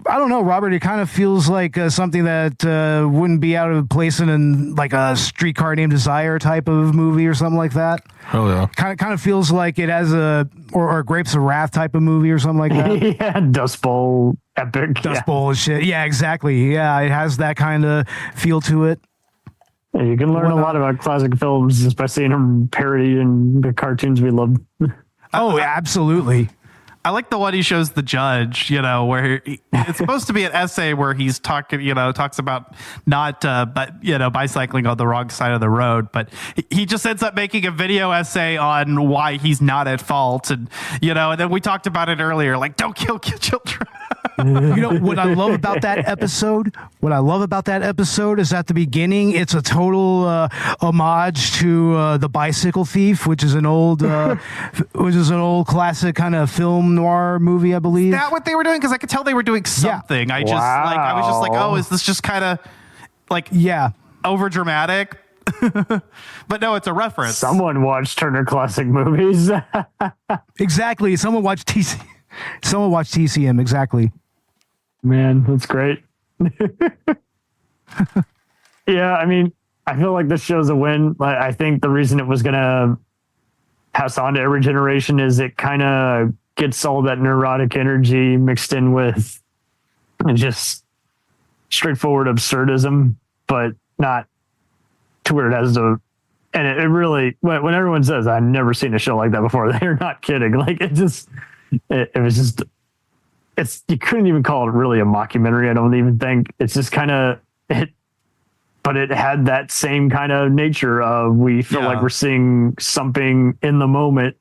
I don't know, Robert. It kind of feels like something that wouldn't be out of place in like a Streetcar Named Desire type of movie or something like that. Oh yeah. Kind of feels like it has or Grapes of Wrath type of movie or something like that. Yeah, Dust Bowl epic. Dust Bowl and shit. Yeah, exactly. Yeah, it has that kind of feel to it. Yeah, you can learn a lot about classic films just by seeing them parodied in the cartoons we love. Oh, absolutely. I like the one he shows the judge, you know, where it's supposed to be an essay where he's talks about not, bicycling on the wrong side of the road, but he just ends up making a video essay on why he's not at fault. And, you know, and then we talked about it earlier, like, don't kill children. You know, what I love about that episode is at the beginning, it's a total homage to The Bicycle Thief, which is an old classic kind of film noir movie, I believe. Is that what they were doing? Because I could tell they were doing something. I was just like, oh, is this just kind of like over dramatic? But no, it's a reference. Someone watched Turner Classic Movies. Exactly. Someone watched TCM. Exactly. Man, that's great. Yeah, I mean, I feel like this show's a win. I think the reason it was going to pass on to every generation is it kind of gets all that neurotic energy mixed in with just straightforward absurdism, but not to where it has to. And it really, when everyone says I've never seen a show like that before, they're not kidding. Like it was just, you couldn't even call it really a mockumentary. I don't even think. It's just kind of it. But it had that same kind of nature of we feel like we're seeing something in the moment,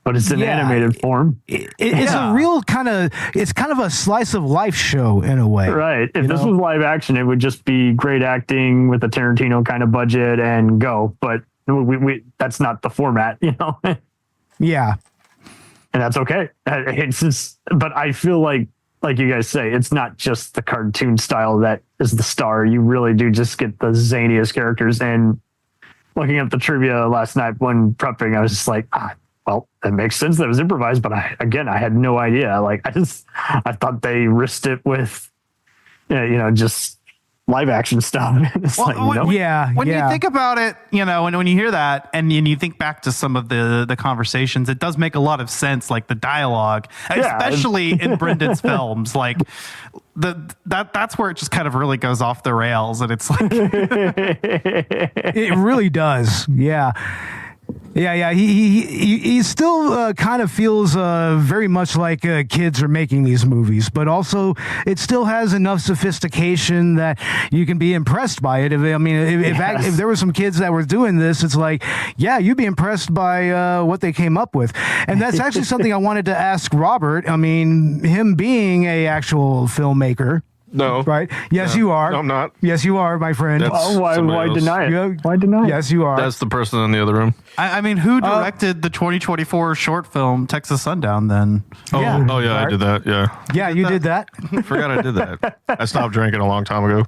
but it's in animated form. It's a real it's kind of a slice of life show in a way. Right. If this was live action, it would just be great acting with a Tarantino kind of budget and go. But we that's not the format, Yeah. And that's okay. It's just, but I feel like you guys say, it's not just the cartoon style that is the star. You really do just get the zaniest characters. And looking at the trivia last night when prepping, I was just like, well, that makes sense. That was improvised, but I had no idea. Like I thought they risked it with, just live action stuff. When you think about it, when you hear that and you think back to some of the conversations, it does make a lot of sense. Like the dialogue, especially in Brendon's films, like that's where it just kind of really goes off the rails. And it's like, it really does. Yeah. Yeah. He still kind of feels very much like kids are making these movies, but also it still has enough sophistication that you can be impressed by it. If there were some kids that were doing this, it's like, you'd be impressed by what they came up with. And that's actually something I wanted to ask Robert. I mean, him being a actual filmmaker. No. Right? Yes, you are. No, I'm not. Yes, you are, my friend. Why deny it? Why deny it? Yes, you are. That's the person in the other room. I mean, who directed the 2024 short film Texas Sundown then? I did that. Yeah. Yeah, you did that. I forgot I did that. I stopped drinking a long time ago.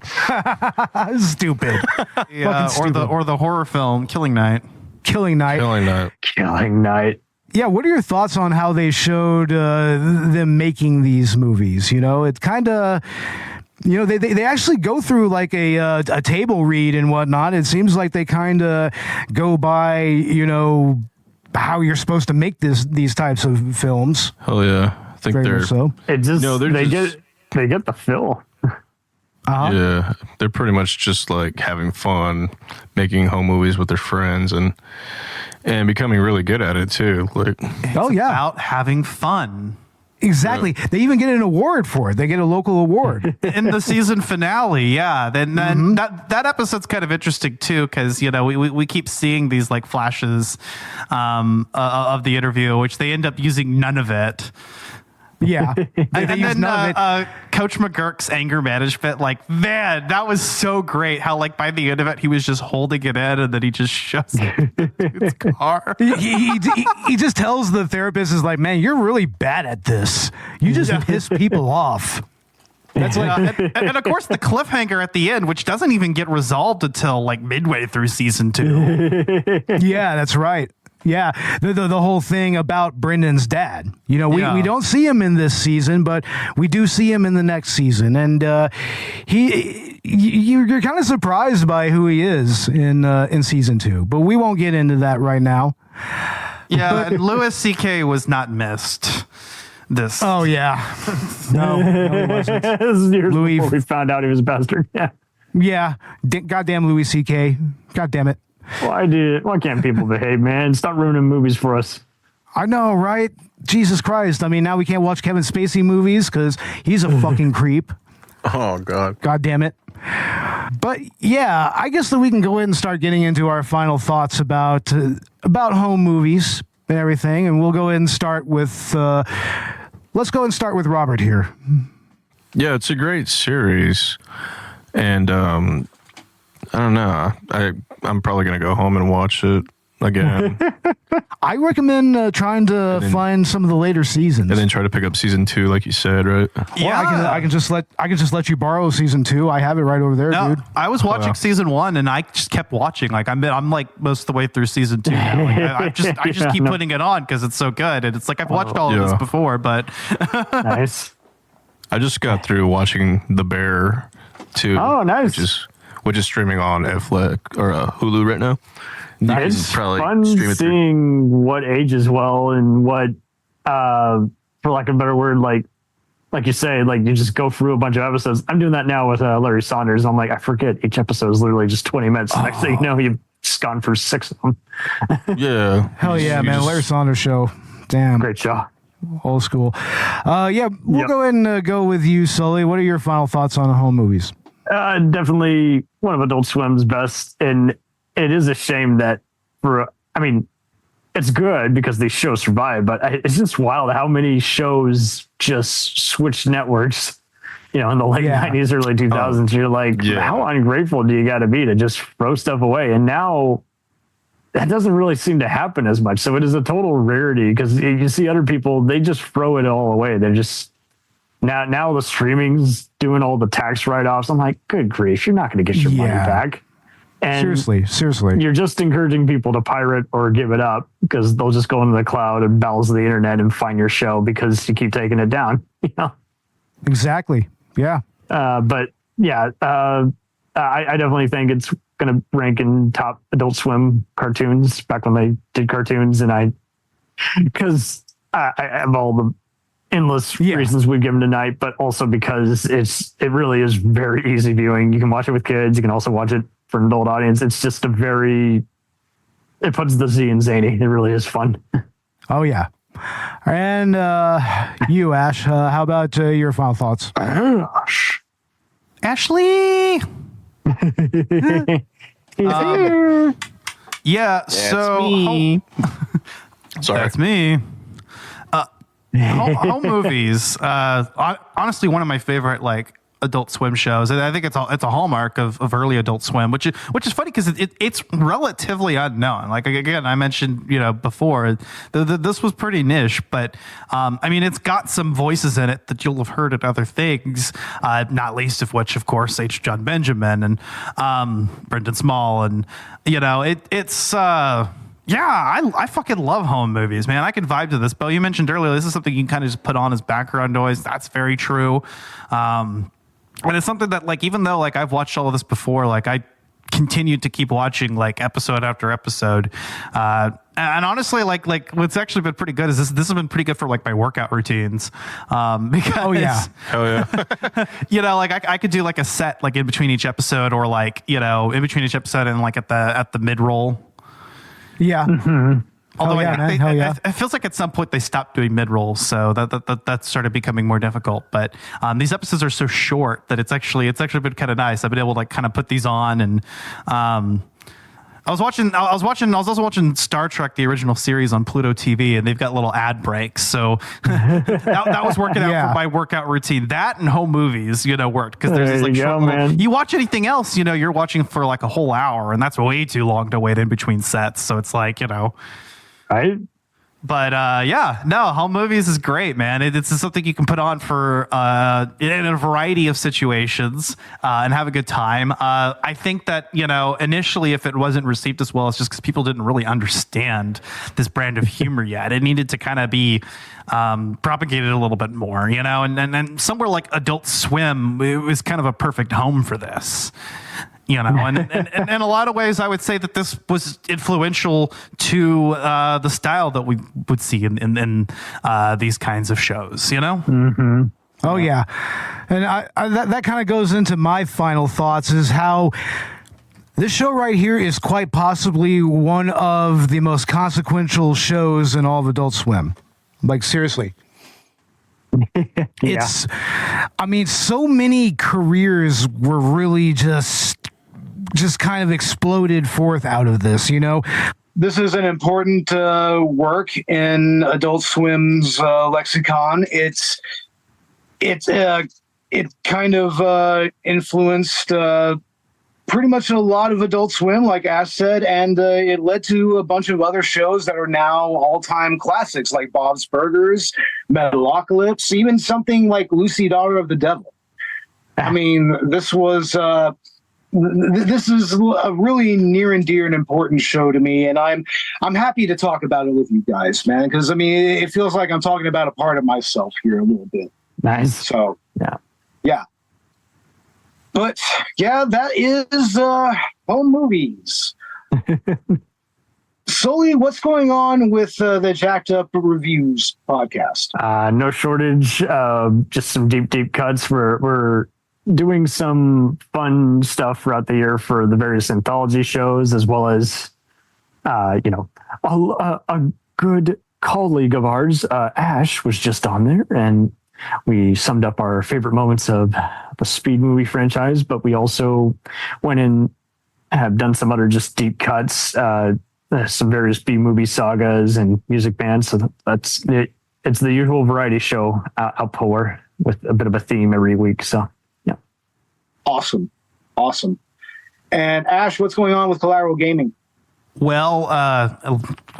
Stupid. Or the horror film Killing Night. Killing Night. Yeah, what are your thoughts on how they showed them making these movies? It kind of, they actually go through like a table read and whatnot. It seems like they kind of go by, how you're supposed to make these types of films. Oh yeah, I think very they're much so. It just they get the fill. Uh-huh. Yeah, they're pretty much just like having fun, making home movies with their friends and becoming really good at it too. Like, about having fun. Exactly. Yeah. They even get an award for it. They get a local award in the season finale. Yeah. Then that episode's kind of interesting too, because we keep seeing these like flashes of the interview, which they end up using none of it. Yeah. and then Coach McGurk's anger management, like, man, that was so great. How like by the end of it, he was just holding it in and then he just shuts his car. He just tells the therapist, is like, man, you're really bad at this. You just piss people off. That's like, and of course the cliffhanger at the end, which doesn't even get resolved until like midway through season 2. Yeah, that's right. Yeah, the whole thing about Brendon's dad. We don't see him in this season, but we do see him in the next season, and you're kind of surprised by who he is in season 2. But we won't get into that right now. Yeah, and Louis C.K. was not missed. This. Oh yeah, no, he wasn't. Louis, before we found out he was a bastard. Yeah. Goddamn Louis C.K. God damn it. Why can't people behave, man? Stop ruining movies for us. I know, right? Jesus Christ. I mean, now we can't watch Kevin Spacey movies because he's a fucking creep. Oh, God. God damn it. But yeah, I guess that we can go ahead and start getting into our final thoughts about home movies and everything. And we'll go ahead and start with, let's go and start with Robert here. Yeah, it's a great series. And, I don't know. I'm probably going to go home and watch it again. I recommend trying to find some of the later seasons. And then try to pick up season 2, like you said, right? Yeah. Or I can just let you borrow season 2. I have it right over there, dude. I was watching season 1 and I just kept watching. Like I'm like most of the way through season 2 now. Like, I just keep putting it on because it's so good. And it's like I've watched all of this before, but nice. I just got through watching The Bear 2. Oh, nice. Which is streaming on Netflix or Hulu right now. It's fun seeing what ages well and what, for lack of a better word, like like you say, like you just go through a bunch of episodes. I'm doing that now with Larry Saunders. I'm like, I forget each episode is literally just 20 minutes. Next thing you know, you've just gone for 6 of them. Yeah. Hell yeah, man. Larry Saunders show. Damn. Great show. Old school. Yeah, we'll go ahead and go with you, Sully. What are your final thoughts on home movies? Definitely one of Adult Swim's best. And it is a shame that it's good because these shows survive, but it's just wild how many shows just switched networks, in the late 90s, early 2000s. You're like, how ungrateful do you got to be to just throw stuff away? And now that doesn't really seem to happen as much. So it is a total rarity because you see other people, they just throw it all away. They're just now the streaming's doing all the tax write-offs. I'm like, good grief, you're not going to get your money back. And seriously, you're just encouraging people to pirate or give it up because they'll just go into the cloud and browse the internet and find your show because you keep taking it down. Exactly. Yeah. I definitely think it's going to rank in top Adult Swim cartoons back when they did cartoons, and because I have all the endless reasons we've given tonight, but also because it really is very easy viewing. You can watch it with kids. You can also watch it for an adult audience. It's just it puts the Z in zany. It really is fun. Oh yeah. And you, Ash, how about your final thoughts? Ashley. Sorry, that's me. Home movies. Honestly, one of my favorite Adult Swim shows. I think it's a hallmark of early Adult Swim, which is funny because it's relatively unknown. Like again, I mentioned before, this was pretty niche, but it's got some voices in it that you'll have heard at other things, not least of which, of course, H. John Benjamin and Brendon Small, and it's. I fucking love home movies, man. I can vibe to this. Bo, you mentioned earlier, this is something you can kind of just put on as background noise. That's very true. And it's something that, even though, I've watched all of this before, I continued to keep watching, episode after episode. And honestly, what's actually been pretty good is this has been pretty good for, my workout routines. Because... Oh, yeah. I could do, a set, in between each episode or, in between each episode and, at the mid-roll. Yeah. Mm-hmm. Although it feels like at some point they stopped doing mid-rolls, so that started becoming more difficult. But these episodes are so short that it's actually been kind of nice. I've been able to kind of put these on, and I was also watching Star Trek, the original series on Pluto TV, and they've got little ad breaks. So that was working out for my workout routine. That and home movies, worked because there's this short little, you watch anything else, you're watching for a whole hour, and that's way too long to wait in between sets. So it's right. But home movies is great, man. It's something you can put on for in a variety of situations and have a good time. I think that initially, if it wasn't received as well, it's just because people didn't really understand this brand of humor yet. It needed to kind of be propagated a little bit more, and somewhere like Adult Swim, it was kind of a perfect home for this. And in a lot of ways, I would say that this was influential to the style that we would see in these kinds of shows, Mm-hmm. Oh, yeah. And that kind of goes into my final thoughts is how this show right here is quite possibly one of the most consequential shows in all of Adult Swim. Seriously. It's, so many careers were really just kind of exploded forth out of this, This is an important work in Adult Swim's lexicon. It kind of influenced pretty much a lot of Adult Swim, like Ash said, and it led to a bunch of other shows that are now all-time classics, like Bob's Burgers, Metalocalypse, even something like Lucy, Daughter of the Devil. This is a really near and dear and important show to me, and I'm happy to talk about it with you guys, man, because it feels like I'm talking about a part of myself here a little bit. Nice. So yeah. But that is home movies. Sully, what's going on with the Jacked Up Reviews podcast? No shortage. Just some deep cuts. We're doing some fun stuff throughout the year for the various anthology shows, as well as, a good colleague of ours, Ash, was just on there, and we summed up our favorite moments of the Speed movie franchise, but we also went in, have done some other just deep cuts, some various B-movie sagas and music bands. So that's it. It's the usual variety show outpour with a bit of a theme every week. So, yeah. Awesome. And Ash, what's going on with Collateral Gaming? Well,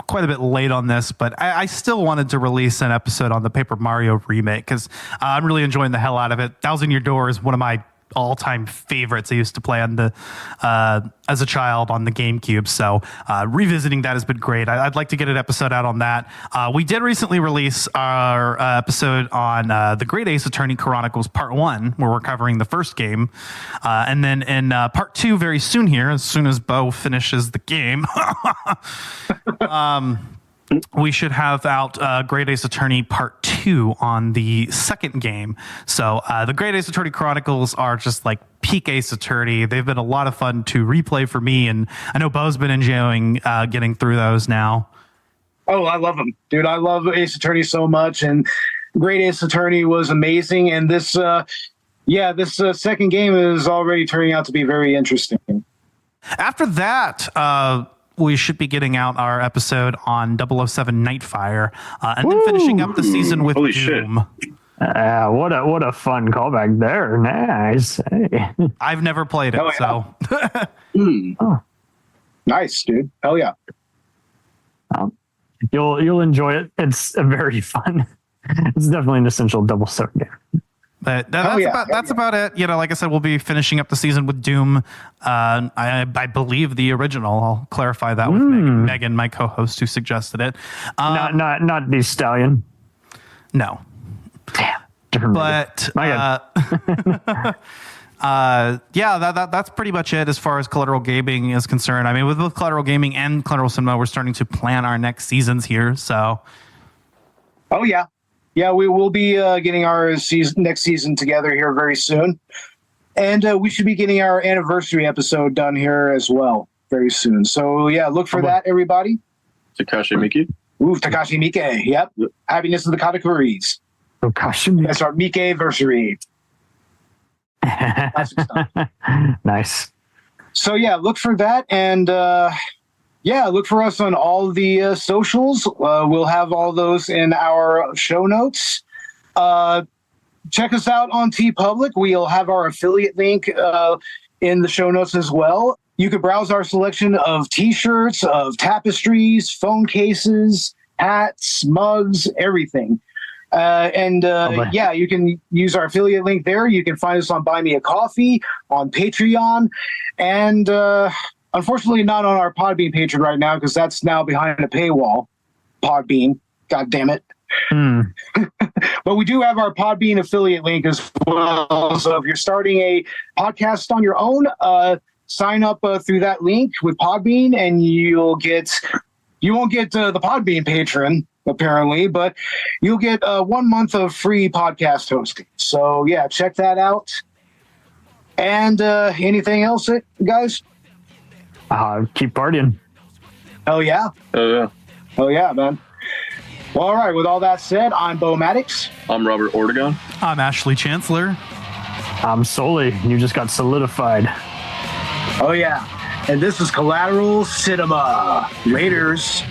quite a bit late on this, but I still wanted to release an episode on the Paper Mario remake because I'm really enjoying the hell out of it. Thousand Year Door is one of my all-time favorites. I used to play on the as a child on the GameCube, so revisiting that has been great. I'd like to get an episode out on that. We did recently release our episode on the Great Ace Attorney Chronicles Part 1, where we're covering the first game, and then in Part 2 very soon here, as soon as Bo finishes the game, we should have out Great Ace Attorney Part 2 on the second game. So the Great Ace Attorney Chronicles are just like peak Ace Attorney. They've been a lot of fun to replay for me, and I know Bo's been enjoying getting through those now. Oh, I love them, dude. I love Ace Attorney so much, and Great Ace Attorney was amazing. And this second game is already turning out to be very interesting. After that, we should be getting out our episode on 007 Nightfire, and then finishing up the season with Doom. What a fun callback there. Nice. Hey. I've never played it, so. Nice, dude. Hell yeah. You'll enjoy it. It's a very fun. It's definitely an essential 007 game. But that's about it. You know, like I said, we'll be finishing up the season with Doom. I believe the original. I'll clarify that with Megan, my co-host, who suggested it. Not the Stallion. No. Damn. But that's pretty much it as far as Collateral Gaming is concerned. I mean, with both Collateral Gaming and Collateral Cinema, we're starting to plan our next seasons here. So. Oh yeah. Yeah, we will be getting our next season together here very soon. And we should be getting our anniversary episode done here as well very soon. So, yeah, look for that, everybody. Takashi Miike. Ooh, Takashi Miike. Yep. Happiness of the Katakuris. Takashi Miike. That's our Miike-versary. Nice. So, yeah, look for that. And, look for us on all the socials. We'll have all those in our show notes. Check us out on TeePublic. We'll have our affiliate link in the show notes as well. You can browse our selection of T-shirts, of tapestries, phone cases, hats, mugs, everything. You can use our affiliate link there. You can find us on Buy Me a Coffee, on Patreon, and unfortunately not on our Podbean Patreon right now because that's now behind a paywall. Podbean, god damn it. But we do have our Podbean affiliate link as well. So if you're starting a podcast on your own, sign up through that link with Podbean, and you won't get the Podbean patron apparently, but you'll get 1 month of free podcast hosting. So yeah, check that out. And anything else, guys? Keep partying. Hell yeah. Oh yeah. Hell yeah, man. Well, all right. With all that said, I'm Bo Maddox. I'm Robert Ortegon. I'm Ashley Chancellor. I'm Sully. You just got solidified. Oh yeah. And this is Collateral Cinema. Laters.